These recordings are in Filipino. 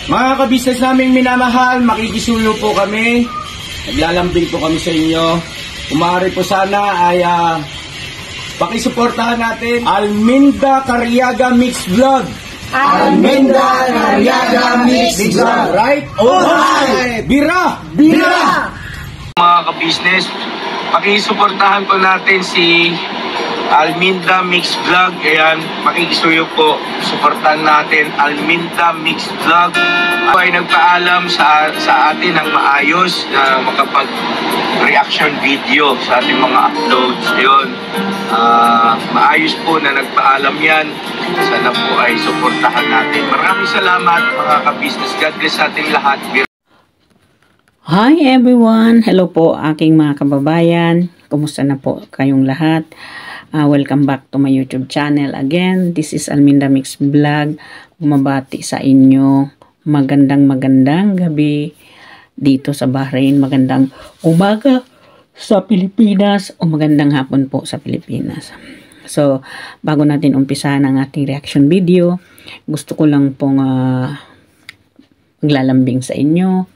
Mga kabisnes naming minamahal, makikisuyo po kami. Naglalambing po kami sa inyo. Kung maaari po sana ay pakisuportahan natin Alminda Cariaga Mix Vlog. Alminda Cariaga Mix Vlog. Right? Alright! Bira! Bira! Mga kabisnes, pakisuportahan po natin si Alminda Mix Vlog. Ayan, makikisuyo po. Suportahan natin Alminda Mix Vlog. Ako ay nagpaalam sa atin ng maayos na makapag-reaction video sa ating mga uploads. Ayun, maayos po na nagpaalam yan. Sana po ay suportahan natin. Maraming salamat mga ka-business. God bless sa ating lahat. Hi everyone! Hello po aking mga kababayan. Kumusta na po kayong lahat? Welcome back to my YouTube channel again. This is Alminda Mix Vlog. Bumabati sa inyo. Magandang gabi dito sa Bahrain. Magandang umaga sa Pilipinas o magandang hapon po sa Pilipinas. So, bago natin umpisahan ang ating reaction video, gusto ko lang pong maglalambing sa inyo.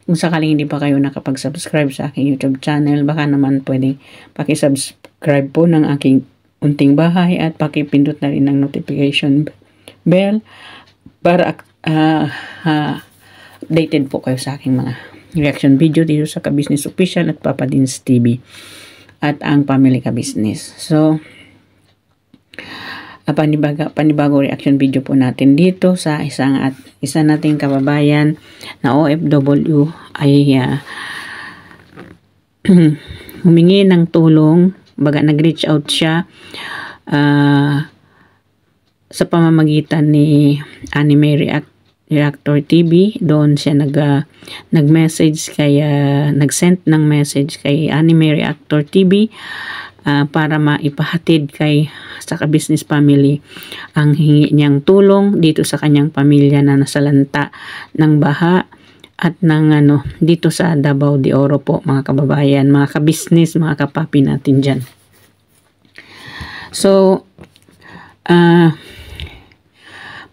Kung sakaling hindi pa kayo nakapag-subscribe sa aking YouTube channel, baka naman pwedeng pakisubscribe po ng aking unting bahay at pakipindot na rin ng notification bell para updated po kayo sa aking mga reaction video dito sa Ka-Business Official at Papa Dins TV at ang Family Ka-Business. So, panibago reaction video po natin dito sa isa nating kababayan na OFW ay humingi ng tulong. Baga nag-reach out siya sa pamamagitan ni Anime Reactor TV. Doon siya nag-message kay nag-send ng message kay Anime Reactor TV para maipahatid sa Ka-Business family ang hingi niyang tulong dito sa kanyang pamilya na nasalanta ng baha at ng dito sa Davao de Oro po, mga kababayan, mga ka-business, mga kapapi natin dyan. So,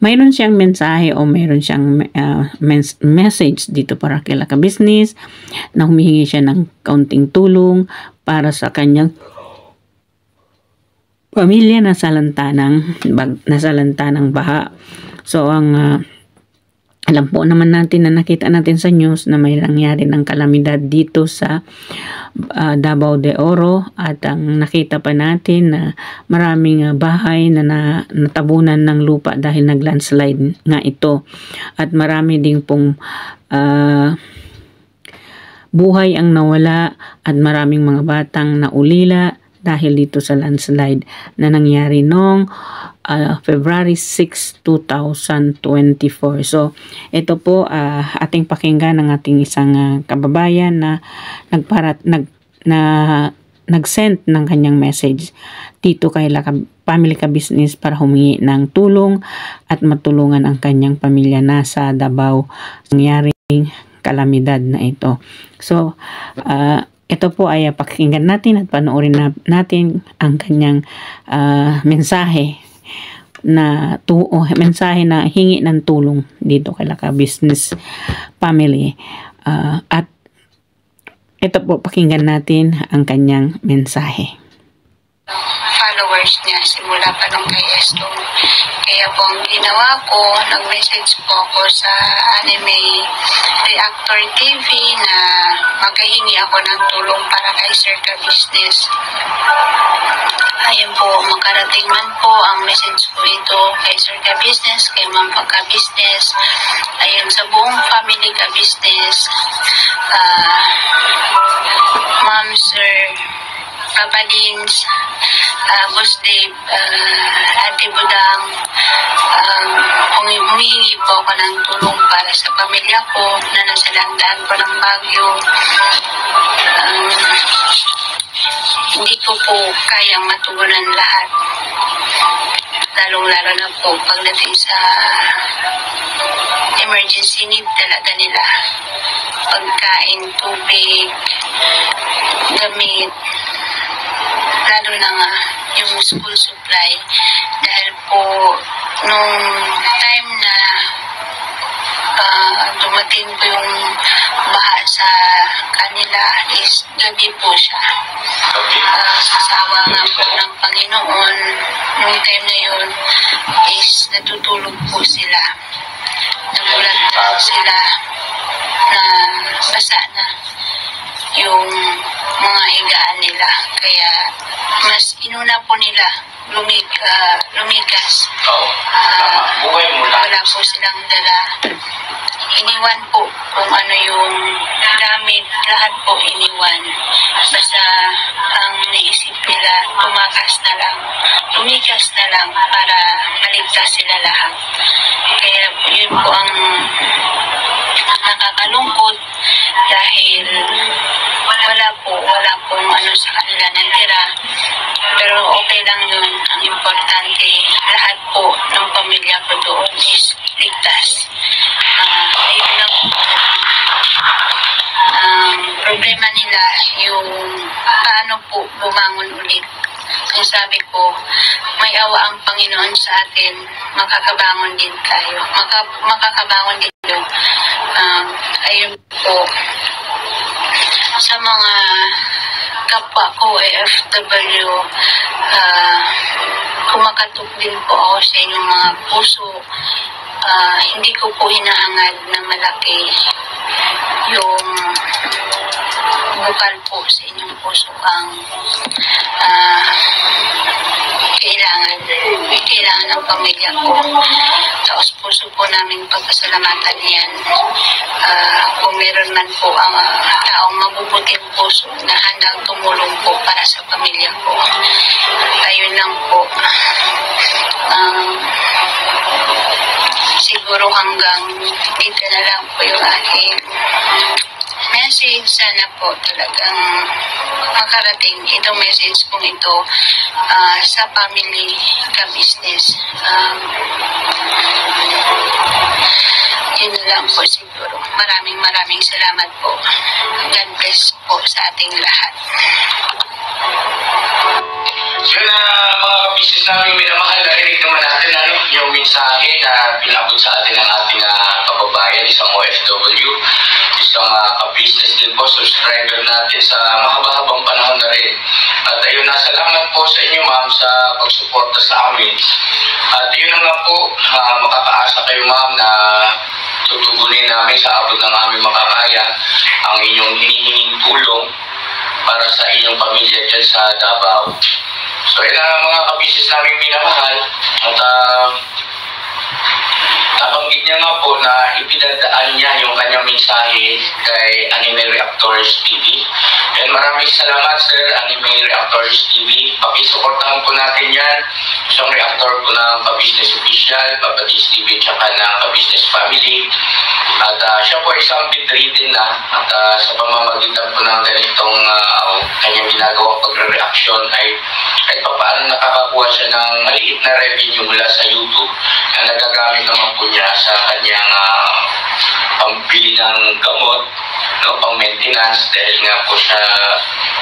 mayroon siyang mensahe o mayroon siyang message dito para kay ka-business na humihingi siya ng kaunting tulong para sa kanyang pamilya na nasalanta ng baha. So, alam po naman natin na nakita natin sa news na may nangyari ng kalamidad dito sa Davao de Oro at ang nakita pa natin na maraming bahay na natabunan ng lupa dahil nag-landslide nga ito at marami ding pong buhay ang nawala at maraming mga batang naulila dahil dito sa landslide na nangyari noong February 6, 2024. So, ito po ating pakinggan ng ating isang kababayan na nag-send ng kanyang message dito kay Family Ka-Business para humingi ng tulong at matulungan ang kanyang pamilya na sa Davao nangyaring kalamidad na ito. So, ito po ay pakinggan natin at panoorin natin ang kanyang mensahe na hingi ng tulong dito kay Ka-Business family. At ito po, pakinggan natin ang kanyang mensahe. Followers niya simula pa nung kay Estong. Kaya po ang ginawa ko, nag-message po ako sa Anime Reactor TV na magkahingi ako ng tulong para kay Sir Ka-Business. Ayun po, makarating man po ang message ko ito kay Sir Ka-Business, kay Ma'am Ka-Business, ayun sa buong family Ka-Business, Ma'am Sir Papa Dins, Boss Dave, Ate Budang, humihingi po ako ng tulong para sa pamilya ko na nasalandaan po ng bagyo. Hindi ko po kayang matugunan lahat. Lalong-lalo na po pagdating sa emergency need talaga nila. Pagkain, tubig, gamit, lalo na nga yung school supply. Dahil po nung time na matindi yung baha sa kanila is gabi po siya. Sa awa nga po ng Panginoon, nung time na yun is natutulog po sila. Nagulat na sila na basa na yung mga higaan nila. Kaya mas inuna po nila lumikas. Wala po silang dala. Iniwan po kung ano yung gamit, lahat po iniwan. Basta ang naisip nila, lumikas na lang para maligtas sila lahat. Kaya yun po ang nakakalungkot dahil wala pong ano sa kanila natira. Pero okay lang yun. Ang importante, lahat po ng pamilya ko doon is ligtas. Ayun lang po. Ang problema nila, yung paano po bumangon ulit. Kung sabi ko, may awa ang Panginoon sa atin, makakabangon din tayo. Makakabangon din doon. Ayun po. Sa mga kapwa ko, AFW, kumakatok din po ako sa inyong mga puso. Hindi ko po hinahangad na malaki yung bukal po sa inyong puso ang kailangan ng pamilya ko. Taos puso po namin pagpasalamatan yan. Kung meron man po ang taong mabubuting puso na handang tumulong po para sa pamilya ko. Ayun lang po. Siguro hanggang dito na lang po yung aking message. Sana po talagang makarating itong message kong ito sa family ka-business. Yun na lang po siguro. Maraming salamat po. God bless po sa ating lahat. So yun mga ka-business namin minamahal, narinig naman natin yung mensahe na pinabot sa atin ng ating kababayan, isang OFW, isang ka-business din po, subscriber natin sa mahaba-habang panahon na rin. At ayun na, salamat po sa inyo ma'am sa pagsuporta sa amin. At yun na nga po, makakaasa kayo ma'am na tutugunin namin sa abot ng aming makakaya ang inyong hinihinging tulong para sa inyong pamilya dyan sa Davao. So yun na mga ka-business namin minamahal. At nabanggit niya nga po na ipinadaan niya yung kanyang mensahe kay Anime Reactors TV. And maraming salamat Sir Anime Reactors TV. Pakisuportahan po natin yan. Isang reactor po ng ka-business official, Papadis TV, tsaka ng ka-business family. At siya po isang bedridden na. At sa pamamagitan po ng ganitong kanyang ginagawang pagre-reaction ay kahit pa paano nakakakuha siya ng maliit na revenue mula sa YouTube na nagagamit naman po niya sa kanyang pambili ng gamot, pang maintenance dahil nga po sa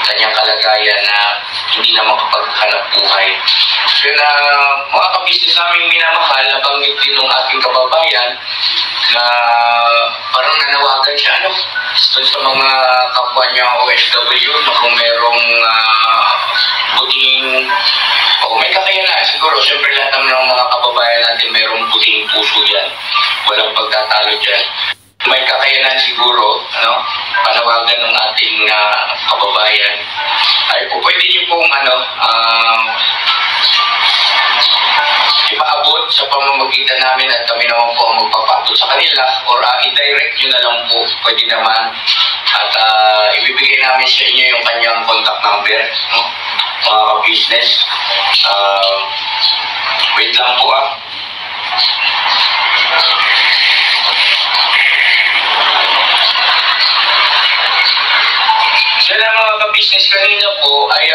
kanyang kalagayan na hindi na makapaghanap buhay. So yun mga ka-business namin minamahal, nabanggit din ng ating kababayan na parang nanawagan siya doon sa mga kapwa niya OFW na kung merong buting may kakayanan siguro. Siyempre lahat naman ng mga kababayan natin merong buting puso yan. Walang pagtatalo dyan. May kakayanan siguro, panawagan ng ating kababayan. Ay po, pwede niyo pong ipaabot sa pamamagitan namin at kami naman po ang magpapaabot sa kanila or i-direct nyo na lang po, pwede naman. At ibibigay namin sa inyo yung kanyang contact number, mga ka-business. Wait lang po So na mga ka-business, kanina po ay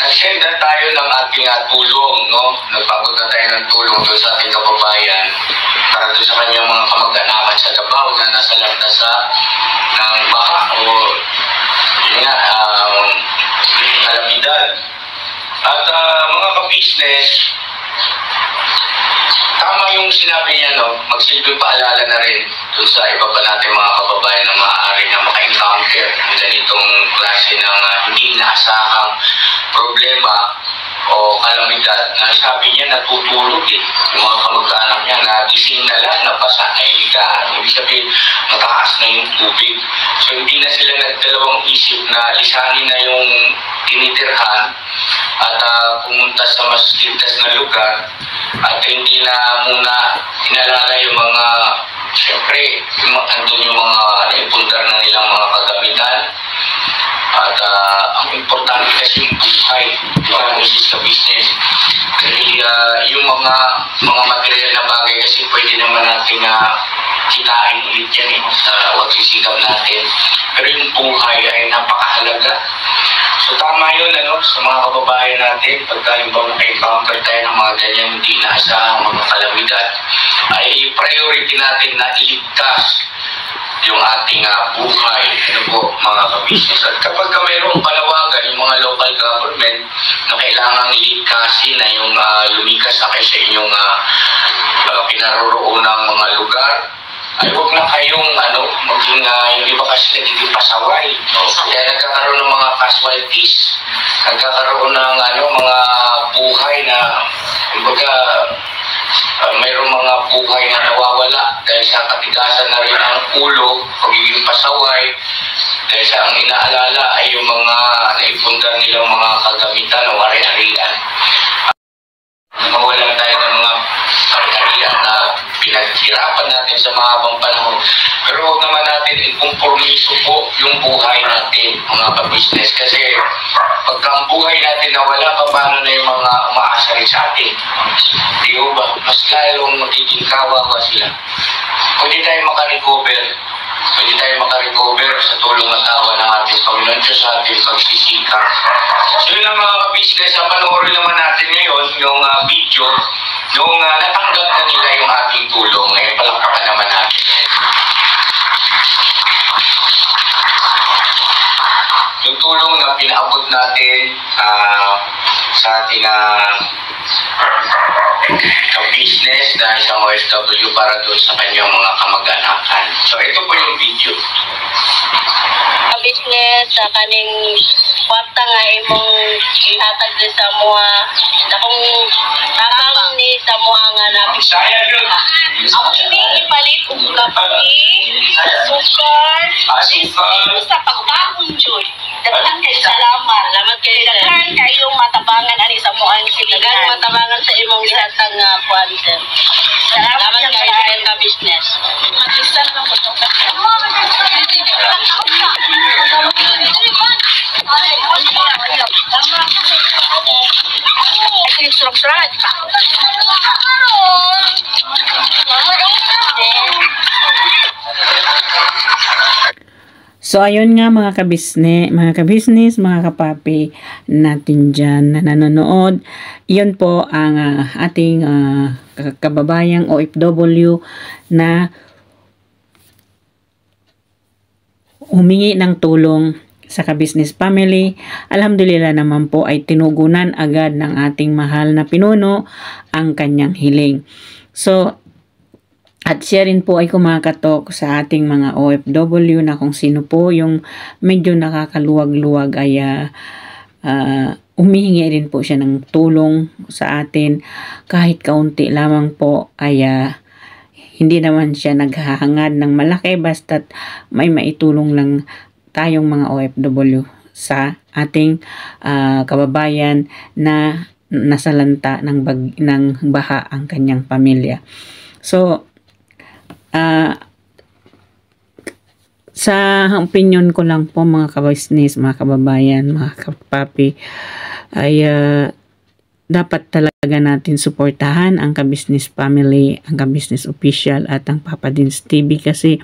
nag-send na tayo ng ating tulong, nagpabot na tayo ng tulong doon sa ating kababayan para doon sa kanyang mga kamag-anakan sa Davao na nasa lantasa ng baha o kalamidad. At mga ka-business, tama yung sinabi niya, no, magsilbing paalala na rin dun sa iba pa natin mga kababayan na maaari na maka-encounter ng ganitong klase ng hindi inaasahang problema o kalamidad na sabi niya natutulog yung mga kamag-anak niya na gising na lang, nabasa na yung higaan. Ibig sabihin, mataas na yung tubig. So hindi na sila nagdalawang isip na lisanin na yung tinitirhan at pumunta sa mas ligtas na lugar at hindi na muna inalala yung mga, siyempre, andun yung mga naipundar na nilang mga kagamitan. At ang importante kasi yung buhay, business sa business. Kasi yung mga material na bagay kasi pwede naman natin kitain ulit yan sa pagsisikap natin. Pero yung buhay ay napakahalaga. So tama yun sa mga kababayan natin, pagka yung naka-encounter tayo ng mga ganyan hindi inaasahang mga kalamidad, ay priority natin na iligtas yung ating buhay, mga ka-business. At kapag mayroong palawagan, yung mga local government na kailangang iligtasin na yung lumikas na kayo sa inyong kinaroroonang mga lugar, ay huwag na kayong maging yung iba kasi nagiging pasaway. No? Kaya nagkakaroon ng mga casualties, nagkakaroon ng mga buhay na mayroong mga buhay na nawawala dahil sa katigasan na rin ng ulo, pagiging pasaway, dahil sa ang inaalala ay yung mga naipundar nilang mga kagamitan o ari-arian. Mawalan tayo ng mga ari-arian na pinaghirapan natin sa mahabang panahon. Pero huwag naman natin ikompromiso po yung buhay natin, mga ka-business. Kasi pagka ang buhay natin nawala, paano na yung mga umaasa rin sa atin? Di ba? Mas lalong magiging kawawa sila. Pwede tayo makarecover sa tulong at awa ng ating Panginoon Diyos sa ating pagsisikap. So yun ang mga ka-business, panoorin naman natin ngayon yung video nung natanggap na nila yung ating tulong. Ngayon palakpakan naman natin. Yung tulong na pinaabot natin sa ating business na isang OFW para doon sa kanyang mga kamag-anakan. So ito po yung video. Business sa kaning kwarta nga imong ihatag din sa mga akong tabang ni sa mga nga Sayang yun. ako ini ipalit og kape, sukar, sa pagkaon jud. Daghan kay salamat. Salamat kay daghan kayong matabangan ani sa mo ang daghan matabangan sa imong gihatag nga kwarta. Salamat kay ka business. Magisan lang ko. So ayun nga mga kabisnes, mga kapapi natin dyan na nanonood. Yun po ang ating kababayang OFW na humingi ng tulong sa ka-business family. Alhamdulillah naman po ay tinugunan agad ng ating mahal na pinuno ang kanyang hiling. So at siya rin po ay kumakatok sa ating mga OFW na kung sino po yung medyo nakakaluwag-luwag ay humihingi rin po siya ng tulong sa atin. Kahit kaunti lamang po ay hindi naman siya naghahangad ng malaki basta't may maitulong lang tayong mga OFW sa ating kababayan na nasalanta ng baha ang kanyang pamilya. So sa opinion ko lang po mga kabisnes, mga kababayan, mga kapapi, ay dapat talaga natin suportahan ang ka-business family, ang ka-business official at ang Papa Dins TV kasi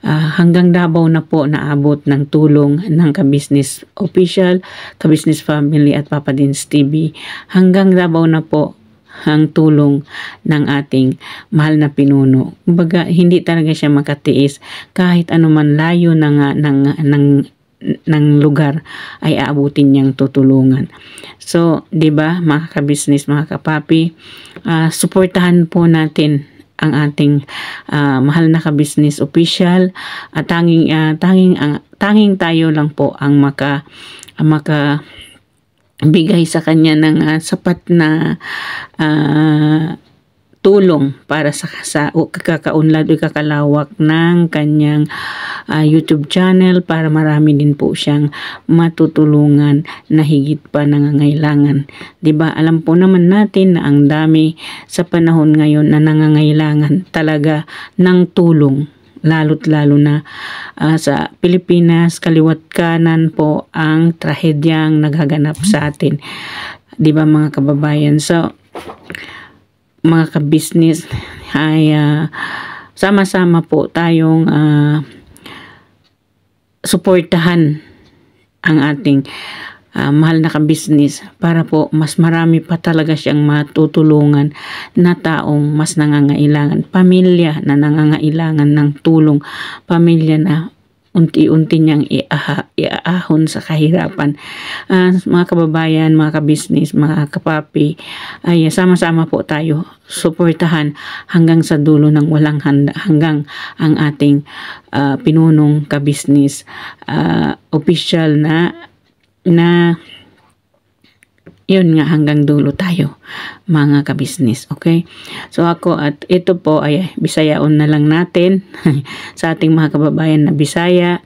hanggang Davao na po naabot ng tulong ng ka-business official, ka-business family at Papa Dins TV. Hanggang Davao na po ang tulong ng ating mahal na pinuno. Kumbaga, hindi talaga siya makatiis kahit anuman layo ng ng lugar ay aabutin niyang tutulungan. So, 'di ba, mga ka-business, mga kapapi, suportahan po natin ang ating mahal na ka-business official, at tanging tayo lang po ang maka bigay sa kanya ng sapat na tulong para sa kakaunlad o kakalawak ng kanyang YouTube channel, para marami din po siyang matutulungan na higit pa nangangailangan. 'Di ba? Alam po naman natin na ang dami sa panahon ngayon na nangangailangan talaga ng tulong, lalo't lalo na sa Pilipinas, kaliwat kanan po ang trahedyang naghaganap sa atin. 'Di ba, mga kababayan? So, mga ka-business, ay sama-sama po tayong suportahan ang ating mahal na ka-business para po mas marami pa talaga siyang matutulungan na taong mas nangangailangan, pamilya na nangangailangan ng tulong, pamilya na unti-unti niyang iaahon sa kahirapan. Mga kababayan, mga ka-business, mga kapapi, ay sama-sama po tayo suportahan hanggang sa dulo ng walang hanggang ang ating pinunong ka-business official na yun nga, hanggang dulo tayo, mga ka-business. Okay? So ako, at ito po ay Bisayaon na lang natin sa ating mga kababayan na Bisaya,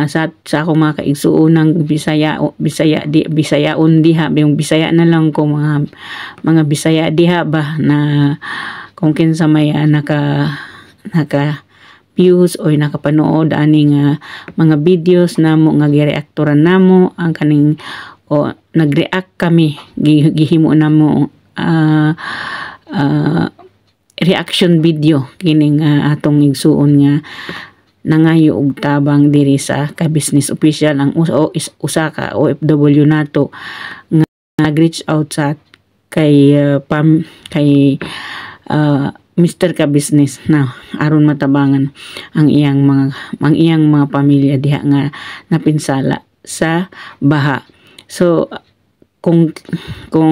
sa akong mga kaigsuunang Bisayaon diha, yung Bisaya na lang ko, mga Bisaya diha ba, na kung kinsa may naka views o nakapanood aning mga videos namo nga gireaktoran namo ang kaning o nag-react kami, gihimo namo reaction video kining atong igsuon nga nangayo og tabang diri sa ka-business official, ang usa ka OFW nato nga nag-reach out sa kay Mr. Ka-business na aron matabangan ang iyang mga pamilya diha nga napinsala sa baha. So kung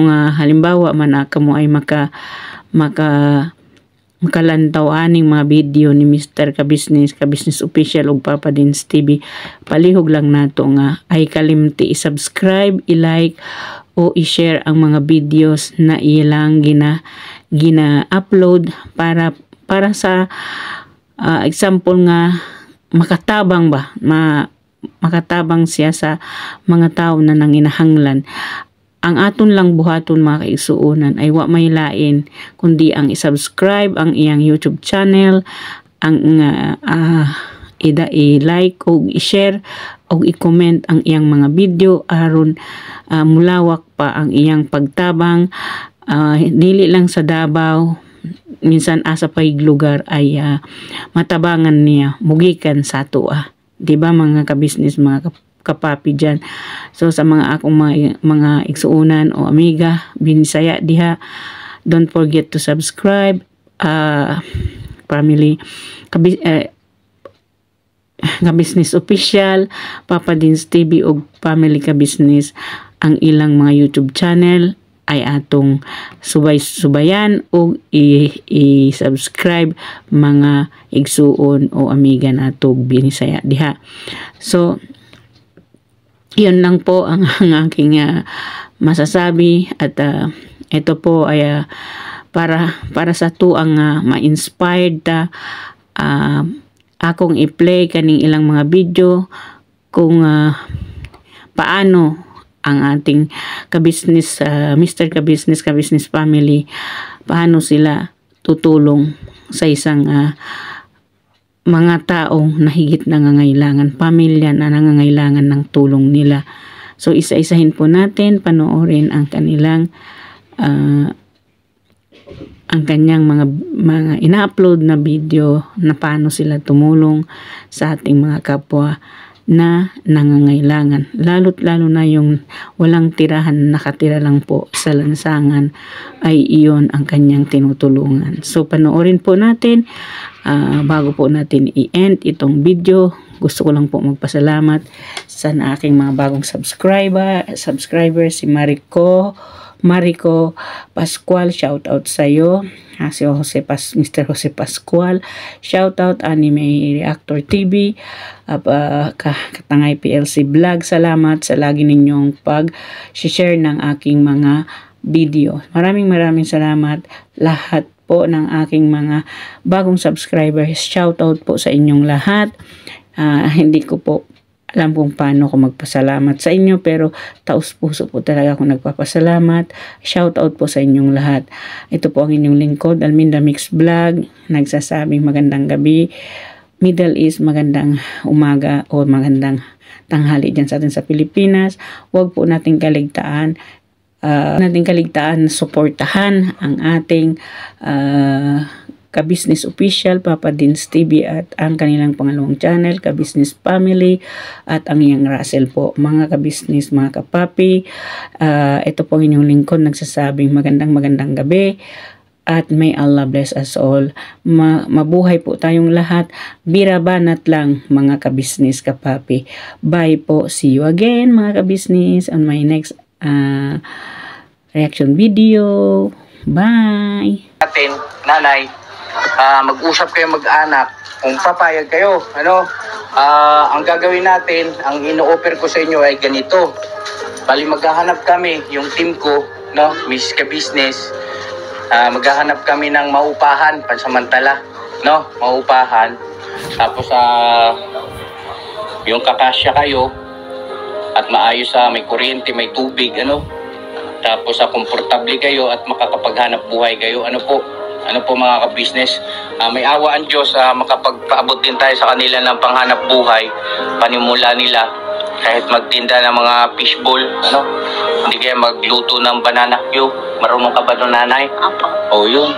halimbawa man kamo ay makalantaw aning mga video ni Mr. Ka-business official ug Papa Dins TV, palihog lang nato nga ay kalimti i-subscribe, i-like o i-share ang mga videos na ilang gina-upload para sa example nga makatabang siya sa mga tao na nanginahanglan. Ang aton lang buhaton, mga kaigsuonan, ay wa may lain kundi ang i-subscribe ang iyang YouTube channel, ang i-like o i-share o i-comment ang iyang mga video aron mulawak pa ang iyang pagtabang, dili lang sa Davao, minsan asa pay lugar ay matabangan niya mugikan sa ato. Diba, mga ka-business, mga kapapi dyan? So sa mga akong mga igsuunan o amiga Binisaya diha, don't forget to subscribe. Family ka-business official, Papa Dins TV o Family Ka-business, ang ilang mga YouTube channel ay atong subayan o i-subscribe, mga igsuon o amiga nato Binisaya diha. So yun lang po ang aking masasabi, at ito po ay para sa tuang ma-inspired akong i-play kaning ilang mga video kung paano ang ating ka-business, Mr. Ka-business family, paano sila tutulong sa isang mga taong na higit nangangailangan, pamilya na nangangailangan ng tulong nila. So isa-isahin po natin, panoorin ang kanilang ang kanyang mga ina-upload na video na paano sila tumulong sa ating mga kapwa na nangangailangan. Lalo't lalo na yung walang tirahan, nakatira lang po sa lansangan, ay iyon ang kanyang tinutulungan. So panoorin po natin bago po natin i-end itong video. Gusto ko lang po magpasalamat sa aking mga bagong subscriber si Marico Pascual, shout out sa iyo. Si Mr. Jose Pascual, shout out. Anime Reactor TV, Katangay PLC Vlog, salamat sa lagi ninyong pag-share ng aking mga video. Maraming salamat lahat po ng aking mga bagong subscribers. Shout out po sa inyong lahat. Hindi ko po alam kung paano ko magpasalamat sa inyo, pero taos puso po talaga ako nagpapasalamat. Shout out po sa inyong lahat. Ito po ang inyong lingkod, Alminda Mix Vlog, nagsasabing magandang gabi, Middle East, magandang umaga o magandang tanghali dyan sa atin sa Pilipinas. Huwag po nating kaligtaan, suportahan ang ating Ka-Business Official, Papa Dins TV at ang kanilang pangalawang channel, Ka-Business Family at ang Yang Russell po. Mga ka-business, mga kapapi, ito po ang inyong lingkod nagsasabing magandang gabi at may Allah bless us all. Mabuhay po tayong lahat. Birabanat lang mga ka-business, kapapi. Bye po. See you again mga ka-business on my next reaction video. Bye! Natin, nanay, mag-usap kayo mag-anak kung papayag kayo. Ang gagawin natin, ang ino-offer ko sa inyo ay ganito. Bali maghahanap kami, yung team ko, Miss Ka-Business, maghahanap kami ng maupahan pansamantala, maupahan. Tapos yung kakasya kayo at maayos, may kuryente, may tubig, tapos komportable kayo at makakapaghanap buhay kayo. Ano po mga ka-business, may awa ang Diyos, makapagpaabot din tayo sa kanila ng panghanap buhay, panimula nila, kahit magtinda ng mga fishbowl, hindi kaya magluto ng banana cue. Marunong ka ba doon, nanay? Opo. Yun.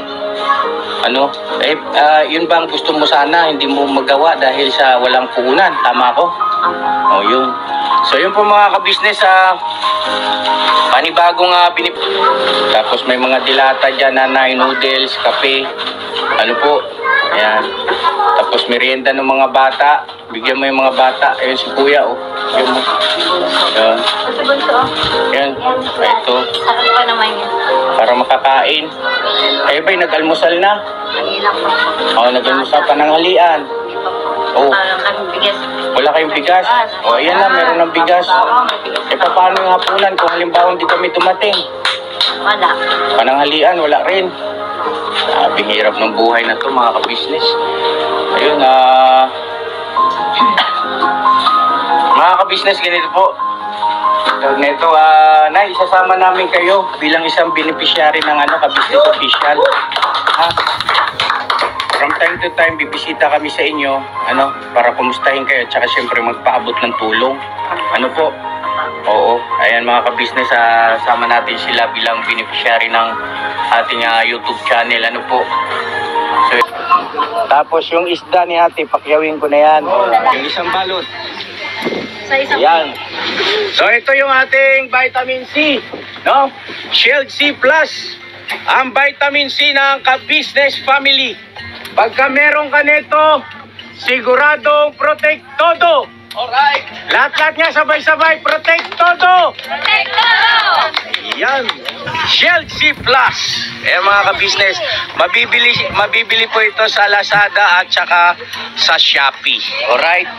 Yun ba ang gusto mo sana, hindi mo magawa dahil sa walang puhunan, tama ko? Yun. So yun po mga ka-business, panibagong tapos may mga dilata dyan, nanay, noodles, kape, ayan. Tapos merienda ng mga bata, bigyan mo yung mga bata. Ayun si kuya, bigyan mo. Ayan. Ito. Sarap pa naman yun. Para makakain. Kayo ba'y nag-almusal na? Nag-almusal pa ng halian. Wala kayong bigas? Ayan na, meron ng bigas. Paano yung hapunan kung halimbawa hindi kami tumating? Wala. Pananghalian, wala rin. Hirap ng buhay na to mga ka-business. Ayun, mga ka-business, ganito po. Neto, isasama namin kayo bilang isang beneficiary ng Ka-Business Official. From time to time, bibisita kami sa inyo, para kumustahin kayo at saka syempre magpaabot ng tulong. Po? Oo. Ayan mga ka-business, sama natin sila bilang beneficiary ng ating YouTube channel. Po? So, tapos yung isda ni ate, pakyawin ko na yan. Yung isang balot. Yan. So ito yung ating vitamin C, Shield C Plus. Ang vitamin C ng Ka-Business Family. Pagka meron ka nito, siguradong protect todo. Alright. Lahat nga sabay-sabay, protect todo. Protect todo. Yan. Shield C Plus. Mga ka-business, mabibili po ito sa Lazada at saka sa Shopee. Alright.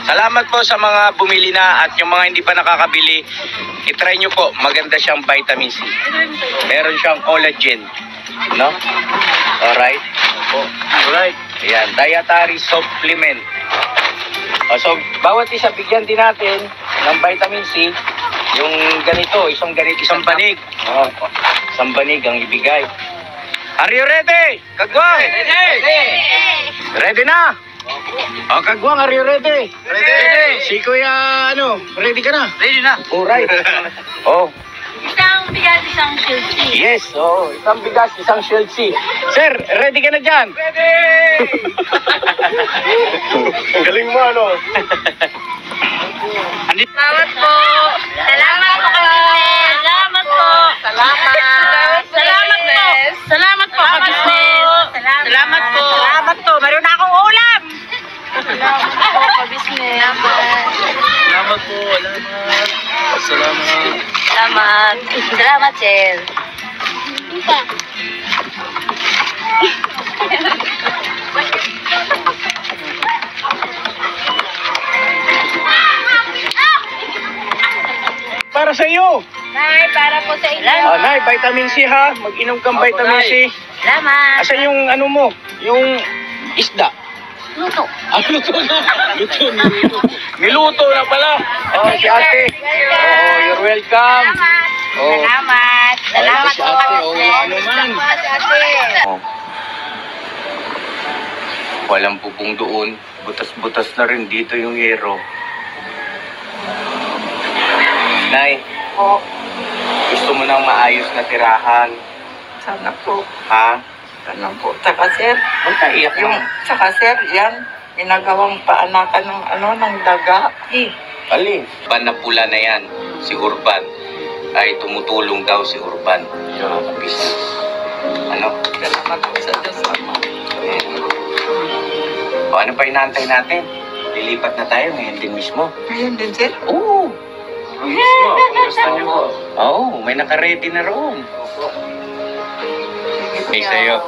Salamat po sa mga bumili na at yung mga hindi pa nakakabili, itry nyo po. Maganda siyang vitamin C. Meron siyang collagen. Alright. Alright. Ayan, dietary supplement. So, bawat isa bigyan din natin ng vitamin C. Yung ganito, isang banig. Isang banig ang ibigay. Are you ready? Kagwang? Ready! Ready na? Kagwang, are you ready? Ready! Si Kuya, ready ka na? Ready na. Alright. Isang bigas, isang Shield C. Yes, isang bigas, isang Shield C. Sir, ready ka na dyan? Ready! Galing mo, Salamat po. Salamat po kami. Salamat po. Salamat. Salamat po. Salamat po kami. Salamat po. Salamat po. Meron na akong ulam. Salamat po ka-business. Salamat po. Salamat. Salamat. Salamat, sir. Para sa iyo. Nay, para po sa inyo. Nay, vitamin C ha. Mag-inom kang vitamin C. Salamat. Asan yung ano mo? Yung isda. Luto. Luto na. Niluto na pala. Oh, si ate. Oh, you're welcome. Oh. Salamat. Salamat si po. ate. Oh, ano man. Oh. Walang pupong doon. Butas-butas na rin dito yung yero. Nay, gusto mo nang maayos na tirahan. Sana po. Ha? Sana po. Tsaka sir, Huwag ka iyak yung, tsaka sir, yan, ginagawang paanakan ng ng daga. Alin? Ban na pula na yan, si Urban. Ay tumutulong daw si Urban. Yung business. Ano? Salamat po sa Diyos, Ama. O ano pa inaantay natin? Lilipat na tayo ngayon din mismo. Ngayon din, sir. Oo. Gusto niyo po? Oo, may naka-ready na roon. May sa'yo.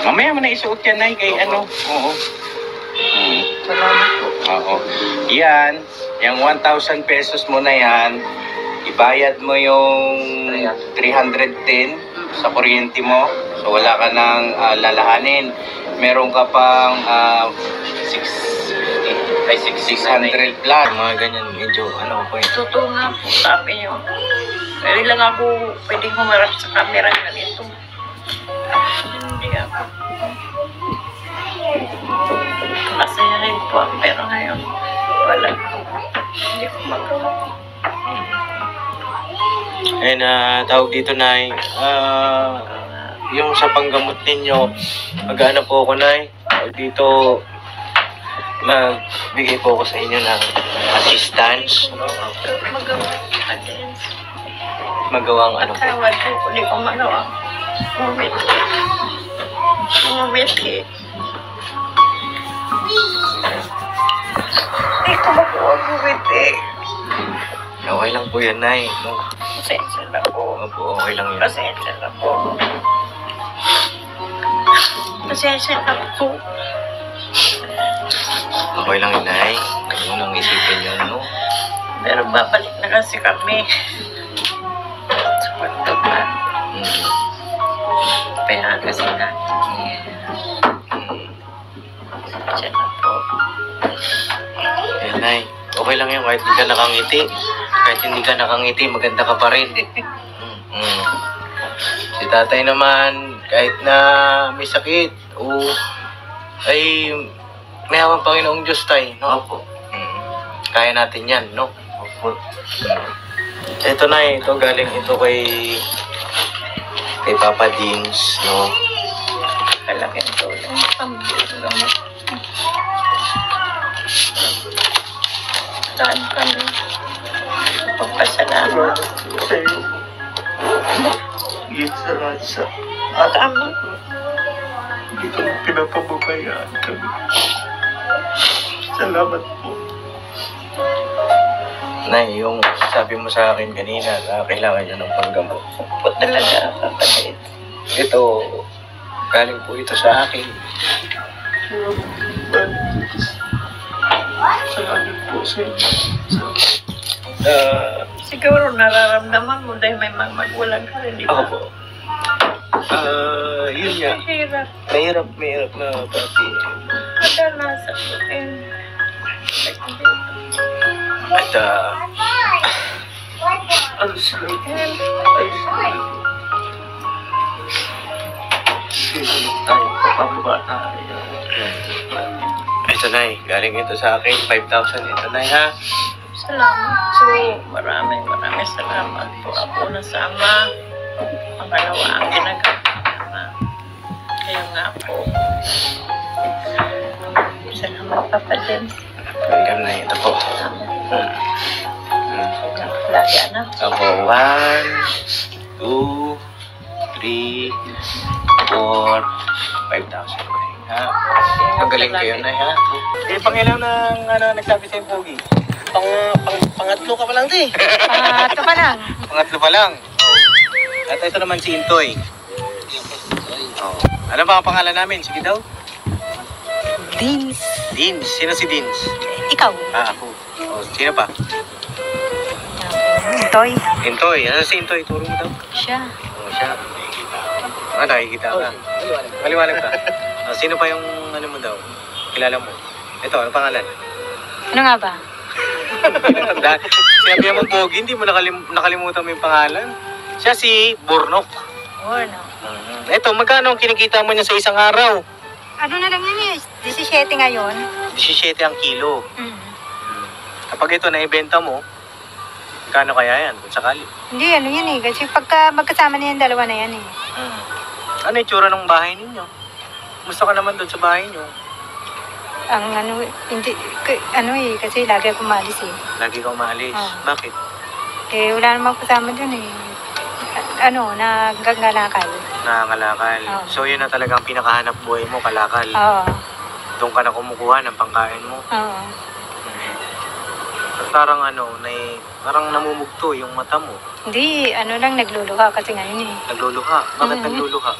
Mamaya mo na isuot yan, Nay, kay ano. Oo. Salamat po. Oo. Yan, yung 1,000 pesos mo na yan, ibayad mo yung 310 sa kuryente mo. So wala ka nang lalahanin. Meron ka pang 600 plus. Mga ganyan, medyo ano po yun. Totoo nga po, sabi niyo. Kaya lang ako pwedeng humarap sa camera na nito. Hindi ako. Masaya rin po ako, pero ngayon, wala. Hindi ko magawa. And tawag dito, Nay, yung sa panggamot ninyo, mag-ano po ako, Nay. Tawag dito, magbigay po ako sa inyo ng assistance. Magawa ka din. Magawang ano po. Tawad po, hindi ko magawa. Umawit. Hindi ko magawa umawit eh. Okay lang po yan, Nay. No? Pasensya na po. Opo, okay lang yun. Pasensya na po. Pasensya na po. Okay lang yun, Nay. Huwag mo nang isipin yun, no? Pero babalik na kasi kami. Sa pagdaman. Kaya kasi natin. Pasensya na po. Eh, Nay, okay lang yun kahit hindi ka nakangiti. Kahit hindi ka nakangiti, maganda ka pa rin. Si tatay naman, kahit na may sakit, ay may hawang Panginoong Diyos tayo, no? Opo. Kaya natin yan, no? Opo. Ito na, ito galing ito kay Papa Dins, no? Kalaking tulong. Saan kami? Pagpasalamat sa iyo. Yes, sa Tama. Hindi ko pinapababayaan kami. Salamat po. Nay, yung sabi mo sa akin kanina na kailangan nyo ng panggamot. Po talaga, kapatid. Ito, galing po ito sa akin. Salamat po sa inyo. Siguro nararamdaman mo dahil may mga magulang ka rin, di ba? Opo. Yun nga. Hirap. Mahirap na pati. Kadalasan ko din. At, ano sila? Tayo, papababa tayo. Ito, Nay. Galing ito sa akin. 5,000. Ito, Nay, ha? Salamat po. Maraming salamat po. Ako nasama. Pangalawa ang ginagawa. Kaya nga po. Salamat, Papa James. Welcome, Nay. Ito po. Salamat. Lagi anak. Ako, 1, 2, 3, 4, 5,000. Ha? Ang galing kayo na, ha? Eh, pangilaw ng nagsabi sa'yo, Pogi? Pangatlo ka pa lang, di. Ito pa lang. Pangatlo pa lang. Oh. At ito naman si Intoy. Oh. Ano ba ang pangalan namin? Sige daw. Dins. Dins. Sino si Dins? Ikaw. Ako. Oh, sino pa? Toy. Intoy. Ano si Intoy? Turo mo daw. Siya. Oh, siya. Nakikita ka. Maliwanag ka. Oh, sino pa yung ano mo daw? Kilala mo? Ito, ano pangalan? Ano nga ba? Tandaan. Sinabi mo Pogi, hindi mo nakalimutan mo yung pangalan. Siya si Burnok. Ano? Ito, magkano ang kinikita mo niya sa isang araw? Ano na lang yan 17 ngayon. 17 ang kilo. Mm. Kapag ito naibenta mo, magkano kaya yan kung sakali? Hindi, ano yan eh. Kasi pagka magkasama na yan, dalawa na yan eh. Ano yung tsura ng bahay ninyo? Kumusta ka naman doon sa bahay niyo? Ang ano, hindi, kasi lagi ako malis eh. Lagi ka umalis. Bakit? Eh, wala namang kasama dun eh. Naggangalakal. Nangangalakal. So yun na talagang pinakahanap buhay mo, kalakal. Oo. Doon ka na kumukuha ng pangkain mo. Oo. Parang parang namumugto yung mata mo. Hindi, lang, nagluluha kasi ngayon eh. Nagluluha. Bakit nagluluha?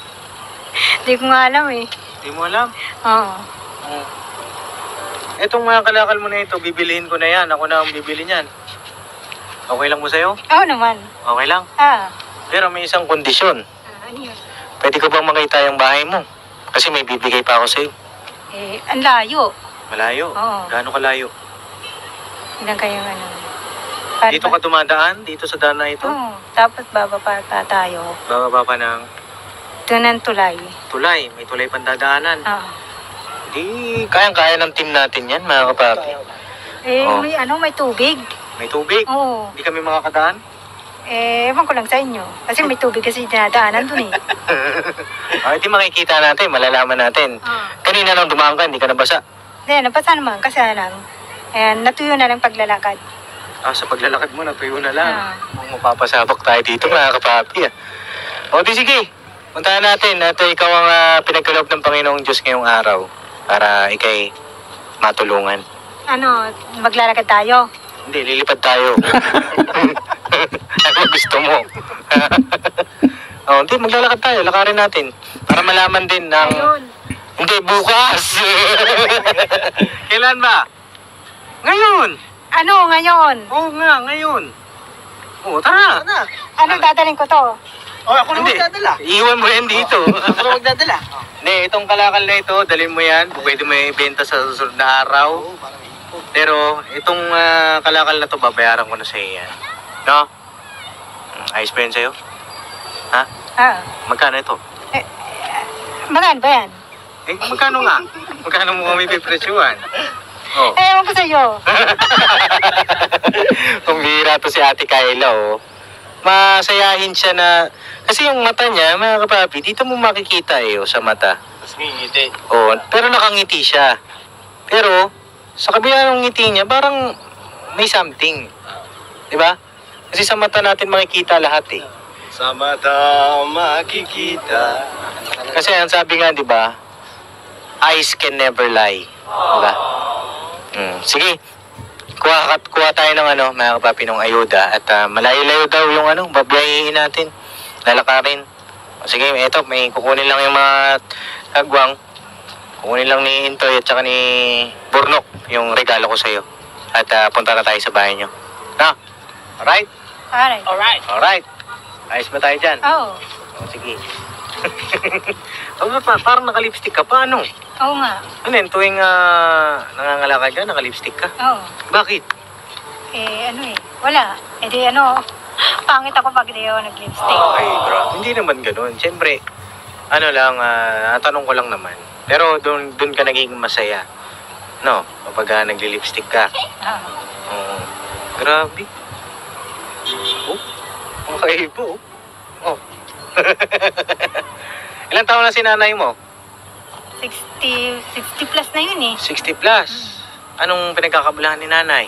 Hindi ko nga alam eh. Hindi mo alam? Oo. Etong mga kalakal mo na ito, bibilihin ko na yan. Ako na ang bibili niyan. Okay lang mo sa'yo? Oo naman. Okay lang. Pero may isang kondisyon. Ano yun? Pwede ko bang makita yung bahay mo? Kasi may bibigay pa ako sa'yo. Eh, ang layo. Malayo? Oo. Gaano kalayo? Ilan kayong Dito ka dumadaan? Dito sa daan na ito? Oo. Tapos bababa pa tayo. Bababa pa ng Doon ang tulay. tulay. May tulay pang dadaanan. Oo. Di, kayang-kaya ng team natin yan, mga kapapi. Eh, Oo. may tubig. May tubig. Oo. Hindi kami makakadaan. Eh, ewan ko lang sa inyo. Kasi may tubig kasi dinadaanan doon eh. Di makikita natin, malalaman natin. Kanina nang dumaan ka, hindi ka nabasa. Hindi, napasa naman. Kasi lang. Ayan, natuyo na lang paglalakad. Sa paglalakad mo, natuyo na lang. Kung mapapasabak tayo dito, mga kapapi. O, di sige. Puntahan natin. At ikaw ang pinagkaloob ng Panginoong Diyos ngayong araw. Para ikay matulungan. Maglalakad tayo? Hindi, lilipad tayo. Ano gusto mo? Hindi, maglalakad tayo. Lakarin natin. Para malaman din ng... Ayun. Hindi, bukas! Kailan ba? Ngayon! Ngayon? Oo nga, ngayon. Oo, tara. Anong dadaling ko to? Ako na magdadala. Iiwan mo yan dito. Ako na magdadala. Hindi, itong kalakal na ito, dalhin mo yan. Pwede mo ibenta sa susunod na araw. Pero itong kalakal na to, babayaran ko na sa iyo yan. No? Ayos ba yan sa'yo? Ha? Magkano ito? Magkano ba yan? Magkano nga? Magkano mo kami pipresyuhan? Ewan ko sa'yo. Pumira to si Ate Kayla, oh. Masayahin siya na... Kasi yung mata niya, mga kapapi, dito mo makikita sa mata. Tapos ngingiti. Pero nakangiti siya. Pero, sa kabila ng ngiti niya, parang may something. Diba? Kasi sa mata natin makikita lahat Sa mata makikita. Kasi ang sabi nga, diba, eyes can never lie. Diba? Sige. Kuha tayo ng mga kapapi, ng ayuda. At malayo-layo daw yung babiyahiin natin. Lalakarin. Sige, eto, may kukunin lang yung mga agwang. Kukunin lang ni Intoy at saka ni Burnok yung regalo ko sa'yo. At punta na tayo sa bahay nyo. Alright? Alright. Ayos ba tayo dyan? Oo. Sige. Parang naka-lipstick ka pa, ano? Oo nga. Ano yun, tuwing nangangalakad ka, naka-lipstick ka? Oo. Bakit? Wala. Pangit ako pag di ako nag-lipstick. Ay, bro. Hindi naman ganun. Siyempre, natanong ko lang naman. Pero doon ka naging masaya. No? Kapag nagli-lipstick ka. Oo. Grabe. Ang kaibo. Ilang taon na si nanay mo? 60 plus na yun eh. 60 plus. Anong pinagkakabalahan ni nanay?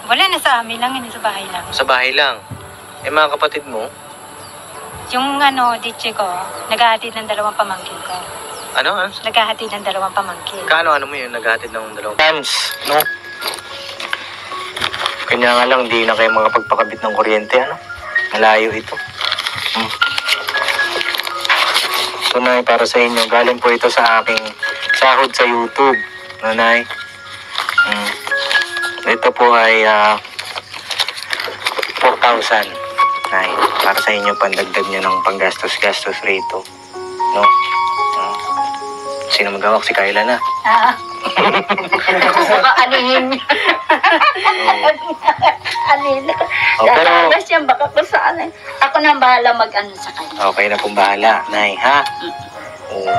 Wala na sa amin lang, hindi sa bahay lang. Sa bahay lang. Eh, mga kapatid mo? Yung ditche ko, naghahatid ng 2 pamangkin ko. Ano? Naghahatid ng 2 pamangkin. Ano mo yun? Naghatid ng 2 times, no? Kanya nga lang, di na kayo makapagpakabit ng kuryente, ano? Malayo ito. Ito na para sa inyo. Galing po ito sa aking sahod sa YouTube, nanay. Ito po ay 4,000. Nay, para sa inyo, pandagdag nyo ng panggastos-gastos rito. No? Sino magawak? Si Kayla na. Baka anihin. Anihin. Pero, Dalas yan, baka kung saan eh. Ako na ang bahala mag-ano sa kanya. okay na pong bahala, Nay, ha? Oo.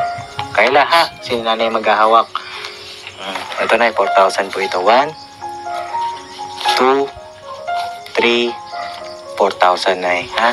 Kayla, ha? Sino nanay maghahawak? Ito na, 4,000 po ito. 1, 2, 3, 4,000 na ha?